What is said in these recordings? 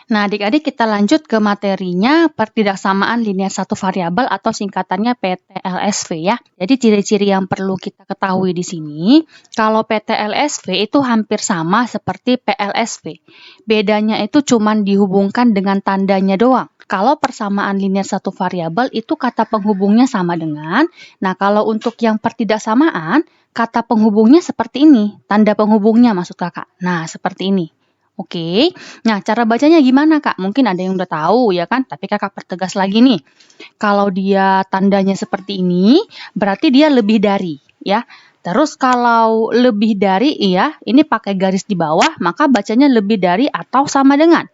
Nah, adik-adik kita lanjut ke materinya pertidaksamaan linear satu variabel atau singkatannya PTLSV ya. Jadi ciri-ciri yang perlu kita ketahui di sini, kalau PTLSV itu hampir sama seperti PLSV. Bedanya itu cuma dihubungkan dengan tandanya doang. Kalau persamaan linear satu variabel itu kata penghubungnya sama dengan, nah kalau untuk yang pertidaksamaan, kata penghubungnya seperti ini, tanda penghubungnya maksud kakak. Nah, seperti ini. Oke. Nah, cara bacanya gimana, Kak? Mungkin ada yang udah tahu ya kan, tapi Kakak pertegas lagi nih. Kalau dia tandanya seperti ini, berarti dia lebih dari, ya. Terus kalau lebih dari, iya, ini pakai garis di bawah, maka bacanya lebih dari atau sama dengan.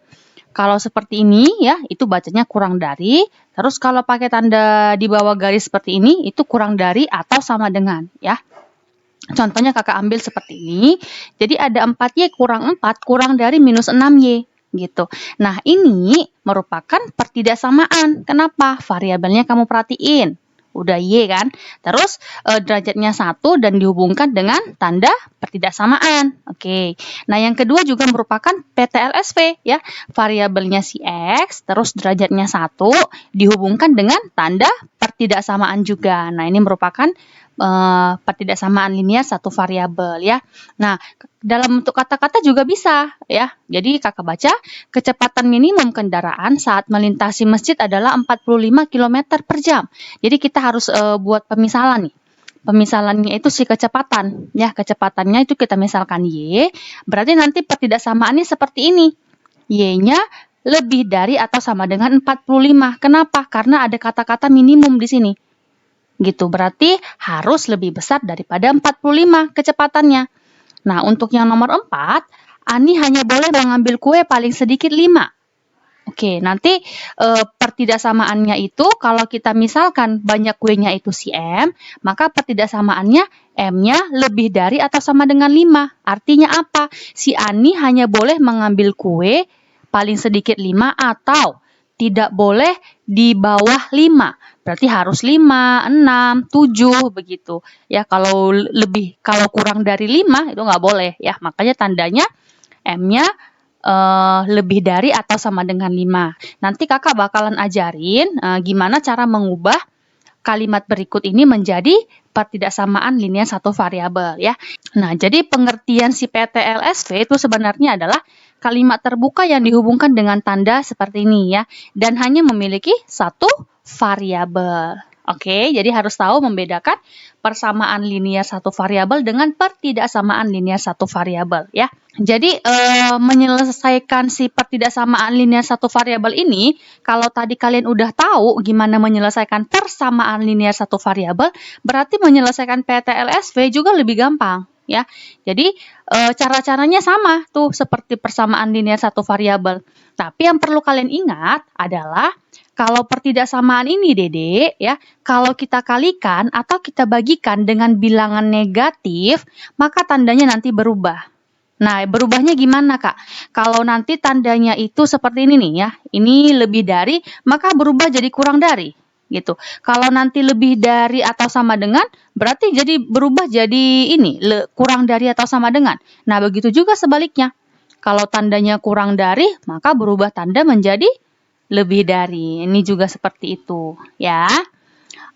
Kalau seperti ini, ya, itu bacanya kurang dari. Terus kalau pakai tanda di bawah garis seperti ini, itu kurang dari atau sama dengan, ya. Contohnya kakak ambil seperti ini. Jadi ada 4Y kurang 4 kurang dari minus 6Y. Gitu. Nah, ini merupakan pertidaksamaan. Kenapa? Variabelnya kamu perhatiin. Udah Y kan? Terus derajatnya 1 dan dihubungkan dengan tanda pertidaksamaan. Oke. Nah, yang kedua juga merupakan PTLSV ya. Variabelnya si X, terus derajatnya 1 dihubungkan dengan tanda pertidaksamaan juga. Nah, ini merupakan pertidaksamaan linear satu variabel ya. Nah, dalam bentuk kata-kata juga bisa ya. Jadi kakak baca, kecepatan minimum kendaraan saat melintasi masjid adalah 45 km per jam. Jadi kita harus buat pemisalan nih. Pemisalannya itu si kecepatan ya. Kecepatannya itu kita misalkan Y, berarti nanti pertidaksamaannya seperti ini. Y-nya lebih dari atau sama dengan 45. Kenapa? Karena ada kata-kata minimum di sini. Gitu, berarti harus lebih besar daripada 45 kecepatannya. Nah, untuk yang nomor 4, Ani hanya boleh mengambil kue paling sedikit 5. Oke, nanti pertidaksamaannya itu kalau kita misalkan banyak kuenya itu si M, maka pertidaksamaannya M-nya lebih dari atau sama dengan 5. Artinya apa? Si Ani hanya boleh mengambil kue paling sedikit 5 atau tidak boleh di bawah 5. Berarti harus 5, 6, 7 begitu. Ya, kalau kurang dari 5 itu nggak boleh ya. Makanya tandanya M-nya lebih dari atau sama dengan 5. Nanti kakak bakalan ajarin gimana cara mengubah kalimat berikut ini menjadi pertidaksamaan linear satu variabel ya. Nah, jadi pengertian si PTLSV itu sebenarnya adalah kalimat terbuka yang dihubungkan dengan tanda seperti ini ya, dan hanya memiliki satu variabel. Oke, jadi harus tahu membedakan persamaan linear satu variabel dengan pertidaksamaan linear satu variabel ya. Jadi menyelesaikan si pertidaksamaan linear satu variabel ini, kalau tadi kalian udah tahu gimana menyelesaikan persamaan linear satu variabel, berarti menyelesaikan PTLSV juga lebih gampang ya. Jadi cara-caranya sama tuh seperti persamaan linear satu variabel. Tapi yang perlu kalian ingat adalah kalau pertidaksamaan ini, Dede, ya, kalau kita kalikan atau kita bagikan dengan bilangan negatif, maka tandanya nanti berubah. Nah, berubahnya gimana, Kak? Kalau nanti tandanya itu seperti ini nih ya, ini lebih dari, maka berubah jadi kurang dari, gitu. Kalau nanti lebih dari atau sama dengan, berarti jadi berubah jadi ini, kurang dari atau sama dengan. Nah, begitu juga sebaliknya. Kalau tandanya kurang dari, maka berubah tanda menjadi lebih dari. Ini juga seperti itu, ya.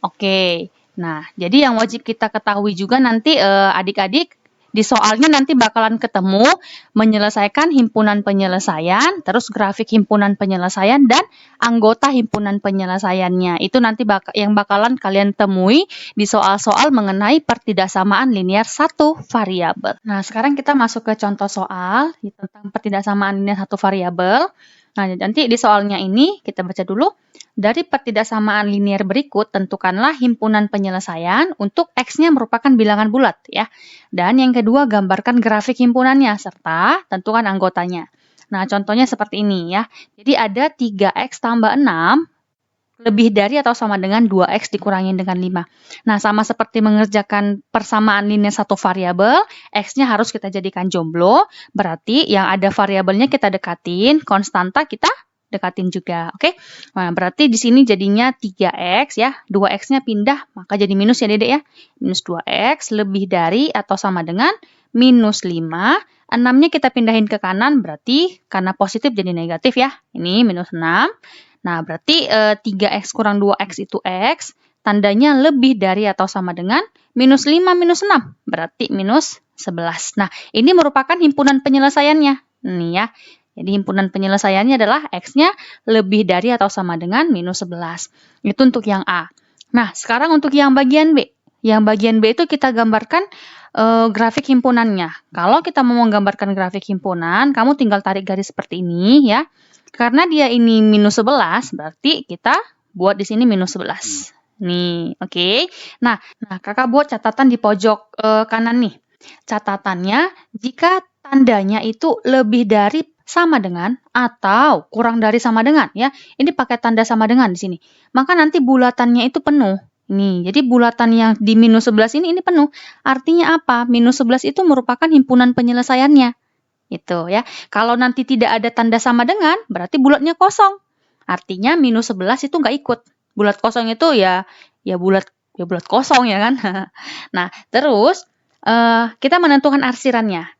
Oke. Nah, jadi yang wajib kita ketahui juga nanti adik-adik di soalnya nanti bakalan ketemu menyelesaikan himpunan penyelesaian, terus grafik himpunan penyelesaian dan anggota himpunan penyelesaiannya. Itu nanti yang bakalan kalian temui di soal-soal mengenai pertidaksamaan linear satu variabel. Nah, sekarang kita masuk ke contoh soal tentang pertidaksamaan linear satu variabel. Nah, nanti di soalnya ini kita baca dulu. Dari pertidaksamaan linear berikut, tentukanlah himpunan penyelesaian untuk X-nya merupakan bilangan bulat ya. Dan yang kedua, gambarkan grafik himpunannya serta tentukan anggotanya. Nah, contohnya seperti ini ya. Jadi ada 3X tambah 6 lebih dari atau sama dengan 2X dikurangi dengan 5. Nah, sama seperti mengerjakan persamaan linear satu variabel, X-nya harus kita jadikan jomblo, berarti yang ada variabelnya kita dekatin, konstanta kita dekatin juga, oke? Nah, berarti di sini jadinya 3X ya, 2X-nya pindah, maka jadi minus ya Dedek ya. Minus 2X lebih dari atau sama dengan minus 5, 6-nya kita pindahin ke kanan, berarti karena positif jadi negatif ya. Ini minus 6. Nah, berarti 3x kurang 2x itu x. Tandanya lebih dari atau sama dengan minus 5 minus 6. Berarti minus 11. Nah, ini merupakan himpunan penyelesaiannya. Nih ya. Jadi himpunan penyelesaiannya adalah x-nya lebih dari atau sama dengan minus 11. Itu untuk yang A. Nah, sekarang untuk yang bagian B. Yang bagian B itu kita gambarkan grafik himpunannya. Kalau kita mau menggambarkan grafik himpunan, kamu tinggal tarik garis seperti ini ya. Karena dia ini minus 11, berarti kita buat di sini minus 11. Nih, oke. Nah, kakak buat catatan di pojok kanan nih. Catatannya, jika tandanya itu lebih dari sama dengan atau kurang dari sama dengan ya. Ini pakai tanda sama dengan di sini. Maka nanti bulatannya itu penuh. Nih, jadi bulatan yang di minus 11 ini penuh. Artinya apa? Minus 11 itu merupakan himpunan penyelesaiannya. Itu ya. Kalau nanti tidak ada tanda sama dengan, berarti bulatnya kosong. Artinya minus 11 itu nggak ikut. Bulat kosong itu ya bulat kosong ya kan. Nah, terus kita menentukan arsirannya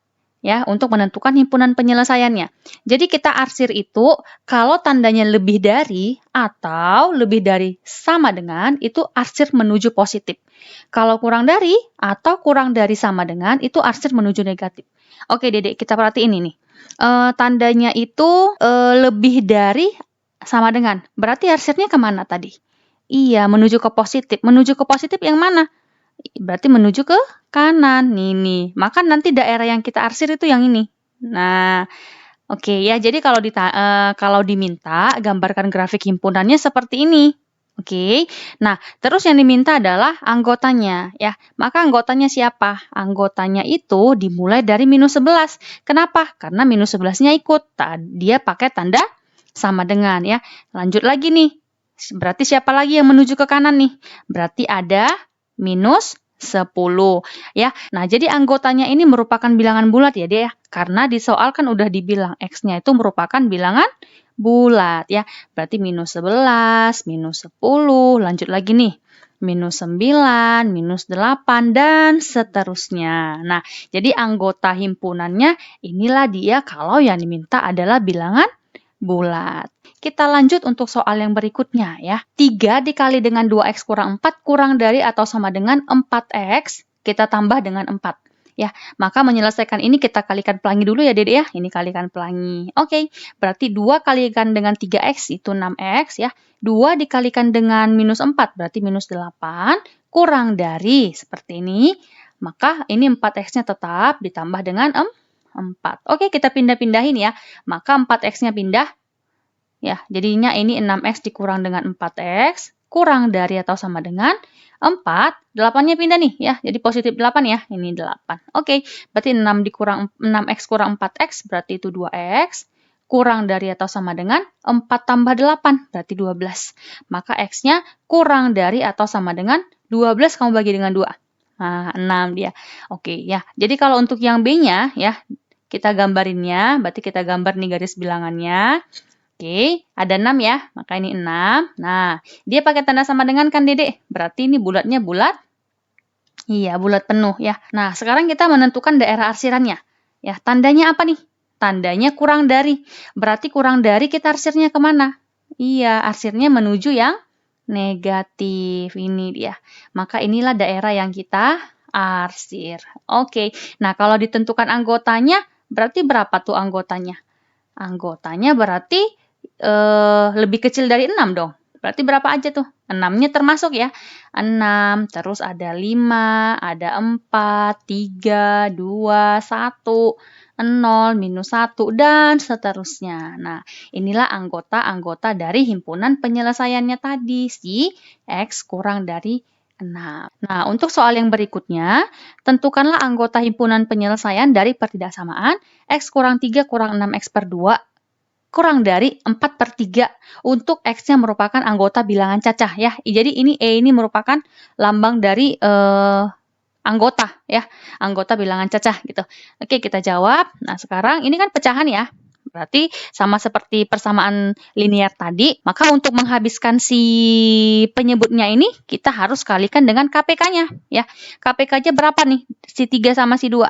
ya untuk menentukan himpunan penyelesaiannya. Jadi kita arsir itu kalau tandanya lebih dari atau lebih dari sama dengan itu arsir menuju positif. Kalau kurang dari atau kurang dari sama dengan itu arsir menuju negatif. Oke, Dedek, kita perhatiin ini. Tandanya itu lebih dari sama dengan. Berarti arsirnya kemana tadi? Iya, menuju ke positif. Menuju ke positif yang mana? Berarti menuju ke kanan. Nih. Maka nanti daerah yang kita arsir itu yang ini. Nah, oke ya. Jadi kalau diminta gambarkan grafik himpunannya seperti ini. Oke. Nah, terus yang diminta adalah anggotanya ya. Maka anggotanya siapa? Anggotanya itu dimulai dari minus 11. Kenapa? Karena minus 11-nya ikut. Dia pakai tanda sama dengan ya. Lanjut lagi nih. Berarti siapa lagi yang menuju ke kanan nih? Berarti ada minus 10 ya. Nah, jadi anggotanya ini merupakan bilangan bulat ya dia ya. Karena di soal kan udah dibilang X-nya itu merupakan bilangan bulat ya. Berarti minus 11, minus 10, lanjut lagi nih. Minus 9, minus 8, dan seterusnya. Nah, jadi anggota himpunannya inilah dia kalau yang diminta adalah bilangan bulat. Kita lanjut untuk soal yang berikutnya ya. 3 dikali dengan 2x kurang 4 kurang dari atau sama dengan 4x, kita tambah dengan 4. Ya, maka menyelesaikan ini kita kalikan pelangi dulu ya, Dede ya. Ini kalikan pelangi. Oke, berarti 2 kalikan dengan 3x itu 6x ya. 2 dikalikan dengan minus 4 berarti minus 8 kurang dari seperti ini. Maka ini 4x-nya tetap ditambah dengan 4. Oke, kita pindah-pindahin ya. Maka 4x-nya pindah. Ya, jadinya ini 6x dikurang dengan 4x, kurang dari atau sama dengan 4. 8-nya pindah nih ya. Jadi positif 8 ya. Ini 8. Oke, berarti 6x kurang 4x berarti itu 2x. Kurang dari atau sama dengan 4 tambah 8 berarti 12. Maka x-nya kurang dari atau sama dengan 12 kamu bagi dengan 2. Nah, 6 dia. Oke ya. Jadi kalau untuk yang B-nya ya, kita gambarinnya, berarti kita gambar nih garis bilangannya. Oke, ada 6 ya, maka ini 6. Nah, dia pakai tanda sama dengan kan, Dede? Berarti ini bulatnya bulat? Iya, bulat penuh ya. Nah, sekarang kita menentukan daerah arsirannya. Ya, tandanya apa nih? Tandanya kurang dari. Berarti kurang dari kita arsirnya kemana? Iya, arsirnya menuju yang negatif. Ini dia. Maka inilah daerah yang kita arsir. Oke, nah kalau ditentukan anggotanya, berarti berapa tuh anggotanya? Anggotanya berarti lebih kecil dari 6 dong. Berarti berapa aja tuh? 6-nya termasuk ya. 6, terus ada 5, ada 4, 3, 2, 1, 0, minus 1, dan seterusnya. Nah, inilah anggota-anggota dari himpunan penyelesaiannya tadi, si X kurang dari 6. Nah, untuk soal yang berikutnya, tentukanlah anggota himpunan penyelesaian dari pertidaksamaan X kurang 3 kurang 6X per 2 kurang dari 4/3 untuk X-nya merupakan anggota bilangan cacah ya. Jadi ini E ini merupakan lambang dari anggota ya, anggota bilangan cacah gitu. Oke, kita jawab. Nah, sekarang ini kan pecahan ya. Berarti sama seperti persamaan linear tadi, maka untuk menghabiskan si penyebutnya ini kita harus kalikan dengan KPK-nya ya. KPK-nya berapa nih? Si 3 sama si 2.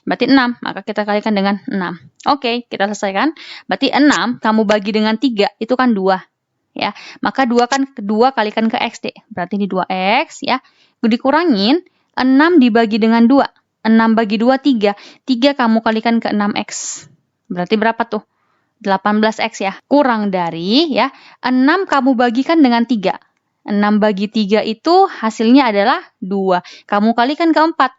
Berarti 6, maka kita kalikan dengan 6. Oke, kita selesaikan. Berarti 6 kamu bagi dengan 3, itu kan 2. Ya, maka 2 kan 2 kalikan ke X, Dek. Berarti ini 2X, ya. Dikurangin, 6 dibagi dengan 2. 6 bagi 2, 3. 3 kamu kalikan ke 6X. Berarti berapa tuh? 18X ya. Kurang dari, ya, 6 kamu bagikan dengan 3. 6 bagi 3 itu hasilnya adalah 2. Kamu kalikan ke 4.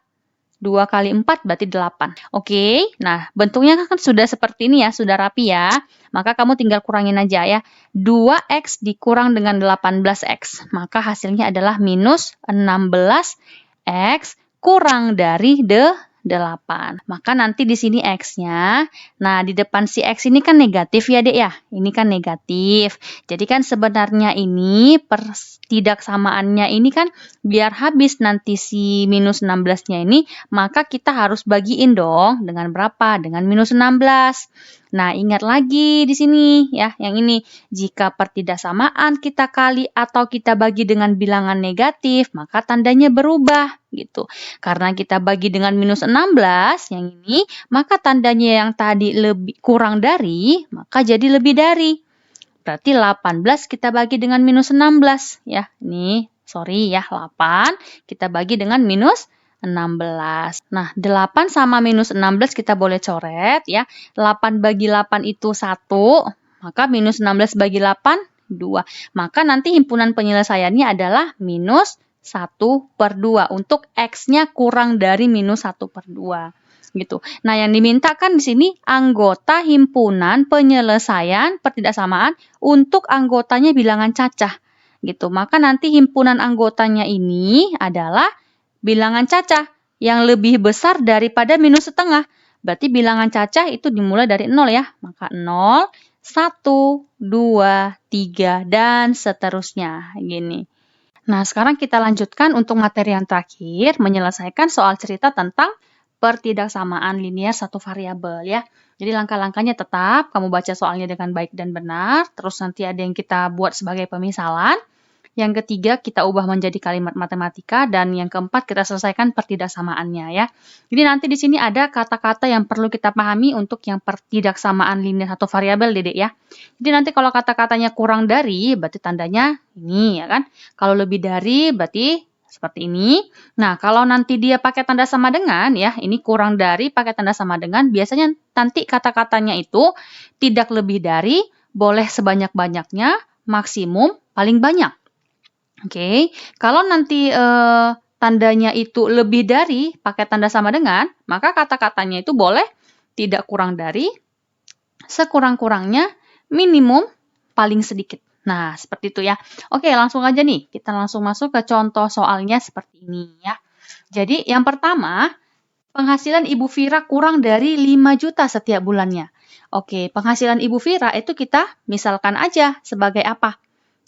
2 kali 4 berarti 8. Oke, nah bentuknya kan sudah seperti ini ya, sudah rapi ya. Maka kamu tinggal kurangin aja ya. 2X dikurang dengan 18X. Maka hasilnya adalah minus 16X kurang dari 8. Maka nanti di sini X-nya, nah di depan si X ini kan negatif ya, Dek ya. Ini kan negatif. Jadi kan sebenarnya ini pertidaksamaannya ini kan biar habis nanti si minus 16-nya ini, maka kita harus bagiin dong dengan berapa? Dengan minus 16. Nah, ingat lagi di sini ya, yang ini. Jika pertidaksamaan kita kali atau kita bagi dengan bilangan negatif, maka tandanya berubah gitu. Karena kita bagi dengan minus 16 yang ini, maka tandanya yang tadi lebih kurang dari, maka jadi lebih dari. Berarti 18 kita bagi dengan minus 16 ya. Ini sorry ya, 8 kita bagi dengan minus 16. Nah, 8 sama minus 16 kita boleh coret ya. 8 bagi 8 itu 1, maka minus 16 bagi 8, 2. Maka nanti himpunan penyelesaiannya adalah minus 1/2 untuk X-nya kurang dari minus 1/2. Gitu. Nah, yang diminta kan di sini anggota himpunan penyelesaian pertidaksamaan untuk anggotanya bilangan cacah. Gitu. Maka nanti himpunan anggotanya ini adalah bilangan cacah yang lebih besar daripada minus setengah. Berarti bilangan cacah itu dimulai dari 0 ya. Maka 0, 1, 2, 3, dan seterusnya. Gini. Nah, sekarang kita lanjutkan untuk materi yang terakhir, menyelesaikan soal cerita tentang pertidaksamaan linear satu variabel ya. Jadi langkah-langkahnya tetap kamu baca soalnya dengan baik dan benar, terus nanti ada yang kita buat sebagai pemisalan. Yang ketiga, kita ubah menjadi kalimat matematika. Dan yang keempat, kita selesaikan pertidaksamaannya ya. Jadi nanti di sini ada kata-kata yang perlu kita pahami untuk yang pertidaksamaan linear satu variabel, Dedek ya. Jadi nanti kalau kata-katanya kurang dari, berarti tandanya ini ya kan. Kalau lebih dari, berarti seperti ini. Nah, kalau nanti dia pakai tanda sama dengan, ya, ini kurang dari pakai tanda sama dengan, biasanya nanti kata-katanya itu tidak lebih dari, boleh sebanyak-banyaknya, maksimum, paling banyak. Oke, kalau nanti tandanya itu lebih dari pakai tanda sama dengan, maka kata-katanya itu boleh tidak kurang dari, sekurang-kurangnya, minimum, paling sedikit. Nah, seperti itu ya. Oke, langsung aja nih. Kita langsung masuk ke contoh soalnya seperti ini ya. Jadi, yang pertama, penghasilan Ibu Vira kurang dari 5 juta setiap bulannya. Oke, penghasilan Ibu Vira itu kita misalkan aja sebagai apa?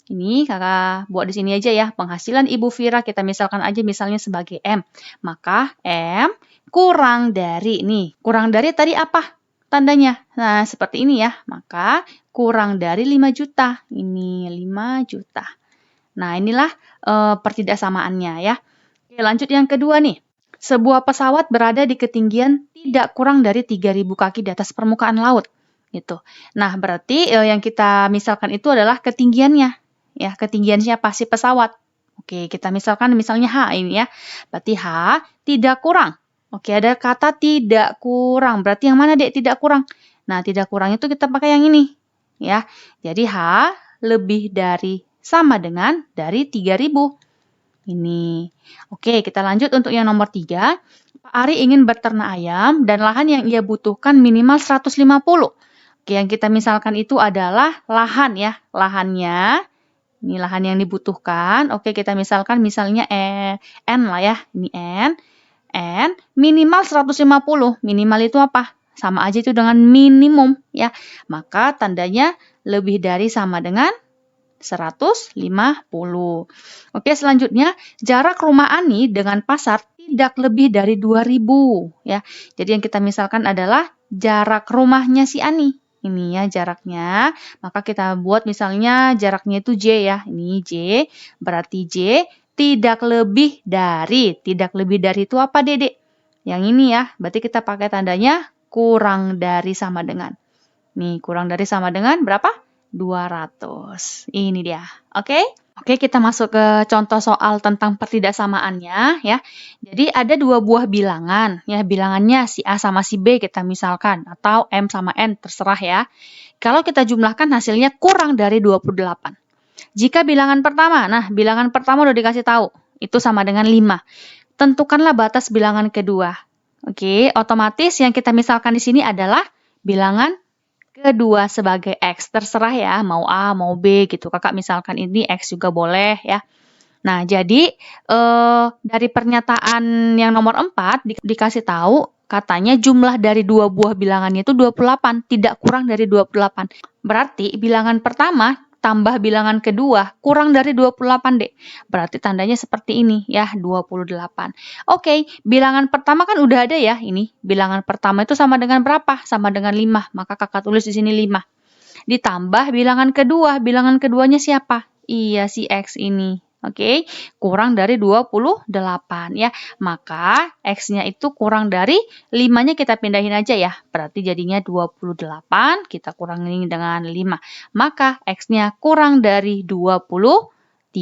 Ini kakak buat di sini aja ya. Penghasilan Ibu Vira kita misalkan aja misalnya sebagai M. Maka M kurang dari, nih. Kurang dari tadi apa tandanya? Nah, seperti ini ya. Maka kurang dari 5 juta. Ini 5 juta. Nah, inilah pertidaksamaannya ya. Oke, lanjut yang kedua nih. Sebuah pesawat berada di ketinggian tidak kurang dari 3.000 kaki di atas permukaan laut. Gitu. Nah, berarti yang kita misalkan itu adalah ketinggiannya. Ya, ketinggian siapa? Si pesawat. Oke, kita misalkan misalnya H ini ya. Berarti H tidak kurang. Oke, ada kata tidak kurang. Berarti yang mana, Dek, tidak kurang? Nah, tidak kurang itu kita pakai yang ini. Ya, jadi H lebih dari sama dengan dari 3.000. Ini. Oke, kita lanjut untuk yang nomor 3. Pak Ari ingin berternak ayam dan lahan yang ia butuhkan minimal 150. Oke, yang kita misalkan itu adalah lahan ya. Lahannya, ini lahan yang dibutuhkan. Oke, kita misalkan misalnya N lah ya. Ini N. N minimal 150. Minimal itu apa? Sama aja itu dengan minimum ya. Maka tandanya lebih dari sama dengan 150. Oke, selanjutnya jarak rumah Ani dengan pasar tidak lebih dari 2.000 ya. Jadi yang kita misalkan adalah jarak rumahnya si Ani. Ini ya jaraknya. Maka kita buat misalnya jaraknya itu J ya. Ini J. Berarti J tidak lebih dari. Tidak lebih dari itu apa, Dedek? Yang ini ya, berarti kita pakai tandanya kurang dari sama dengan. Nih, kurang dari sama dengan berapa? 200. Ini dia. Oke? Oke, kita masuk ke contoh soal tentang pertidaksamaannya ya. Jadi ada dua buah bilangan ya, bilangannya si A sama si B kita misalkan atau M sama N terserah ya. Kalau kita jumlahkan hasilnya kurang dari 28. Jika bilangan pertama, nah bilangan pertama udah dikasih tahu, itu sama dengan 5. Tentukanlah batas bilangan kedua. Oke, otomatis yang kita misalkan di sini adalah bilangan kedua sebagai X. Terserah ya, mau A, mau B gitu. Kakak misalkan ini X juga boleh ya. Nah, jadi dari pernyataan yang nomor 4 dikasih tahu katanya jumlah dari dua buah bilangannya itu 28, tidak kurang dari 28. Berarti bilangan pertama tambah bilangan kedua kurang dari 28, Dek. Berarti tandanya seperti ini ya, 28. Oke, bilangan pertama kan udah ada ya ini. Bilangan pertama itu sama dengan berapa? Sama dengan 5. Maka Kakak tulis di sini 5. Ditambah bilangan keduanya siapa? Iya, si X ini. Oke, kurang dari 28 ya. Maka X-nya itu kurang dari 5-nya kita pindahin aja ya. Berarti jadinya 28, kita kurangin dengan 5. Maka X-nya kurang dari 23.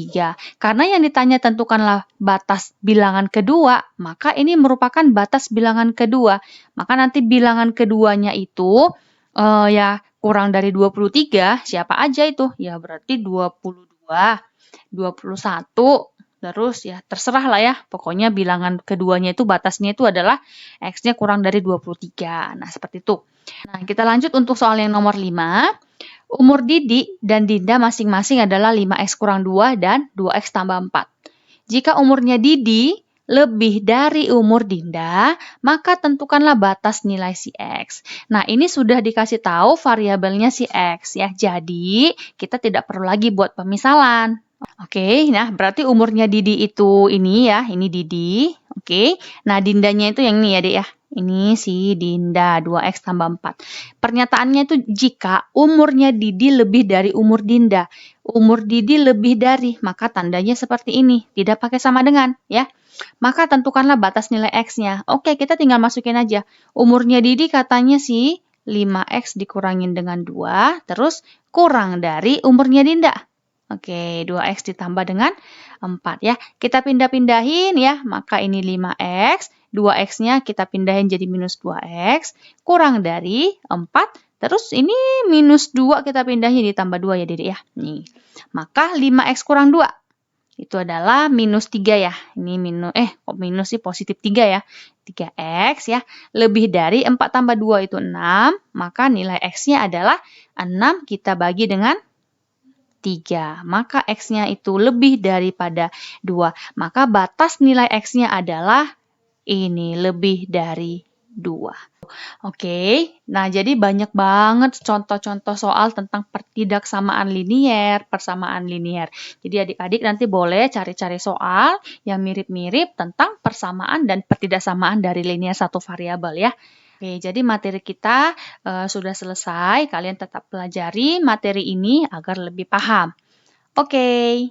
Karena yang ditanya tentukanlah batas bilangan kedua, maka ini merupakan batas bilangan kedua. Maka nanti bilangan keduanya itu ya kurang dari 23, siapa aja itu? Ya berarti 22, 21, terus ya terserah lah ya. Pokoknya bilangan keduanya itu batasnya itu adalah X-nya kurang dari 23. Nah, seperti itu. Nah, kita lanjut untuk soal yang nomor 5. Umur Didi dan Dinda masing-masing adalah 5X kurang 2 dan 2X tambah 4. Jika umurnya Didi lebih dari umur Dinda, maka tentukanlah batas nilai si X. Nah, ini sudah dikasih tahu variabelnya si X ya. Jadi, kita tidak perlu lagi buat pemisalan. Oke, nah berarti umurnya Didi itu ini ya, ini Didi. Oke, nah Dindanya itu yang ini ya, Dek ya. Ini si Dinda, 2X tambah 4. Pernyataannya itu jika umurnya Didi lebih dari umur Dinda. Umur Didi lebih dari, maka tandanya seperti ini. Tidak pakai sama dengan, ya. Maka tentukanlah batas nilai X-nya. Oke, kita tinggal masukin aja. Umurnya Didi katanya si 5X dikurangin dengan 2, terus kurang dari umurnya Dinda. Oke, 2X ditambah dengan 4 ya. Kita pindah-pindahin ya, maka ini 5X, 2X-nya kita pindahin jadi minus 2X, kurang dari 4, terus ini minus 2 kita pindahin ditambah 2 ya, Dede ya. Nih, maka 5X kurang 2, itu adalah minus 3 ya. Ini minus, kok minus sih, positif 3 ya. 3X ya, lebih dari 4 tambah 2 itu 6, maka nilai X-nya adalah 6 kita bagi dengan 3. Maka X-nya itu lebih daripada 2. Maka batas nilai X-nya adalah ini, lebih dari 2. Oke, nah jadi banyak banget contoh-contoh soal tentang pertidaksamaan linier, persamaan linier. Jadi adik-adik nanti boleh cari-cari soal yang mirip-mirip tentang persamaan dan pertidaksamaan dari linier satu variabel ya. Oke, jadi materi kita sudah selesai. Kalian tetap pelajari materi ini agar lebih paham. Oke.